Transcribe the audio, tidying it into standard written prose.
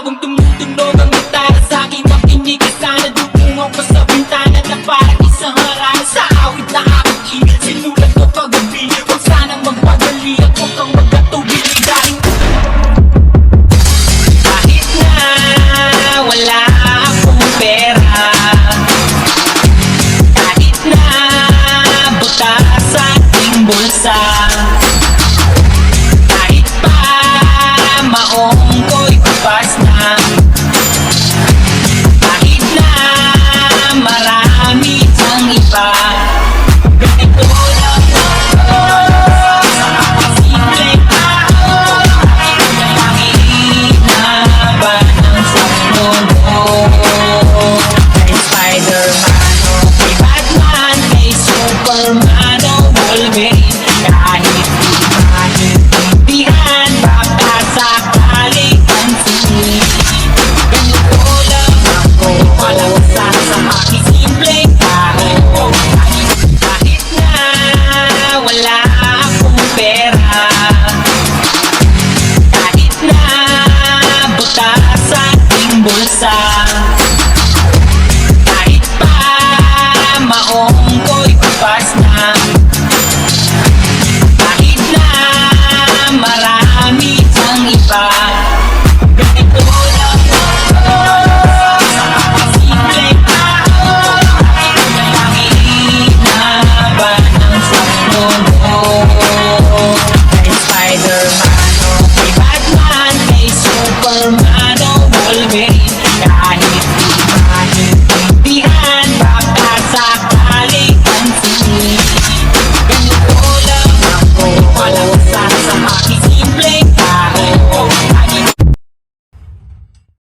Habang tumutunog ang gitara sa akin, makinig ka sana. Dumungaw ko sa bintana na parang isang harana. Sa awit na aking sinulat ko kagabi. Huwag sanang magmadali at huwag kang magkatubili. Dahil kahit na wala akong pera, kahit na butas sa ating bulsa, kahit pa maong ko'y bukas na, kahit na marami ang iba, ganito lang ako sa simpleng tao. May hinaban ng sa mundo, kay Spider-Man o kay Batman, kay Superman o Wolverine. Kahit di maintindihan, baka sakaling pansinin, ganito lang ako, walang sa aking simpleng tao. Kahit na wala akong pera, kahit na butas sa ating bulsa,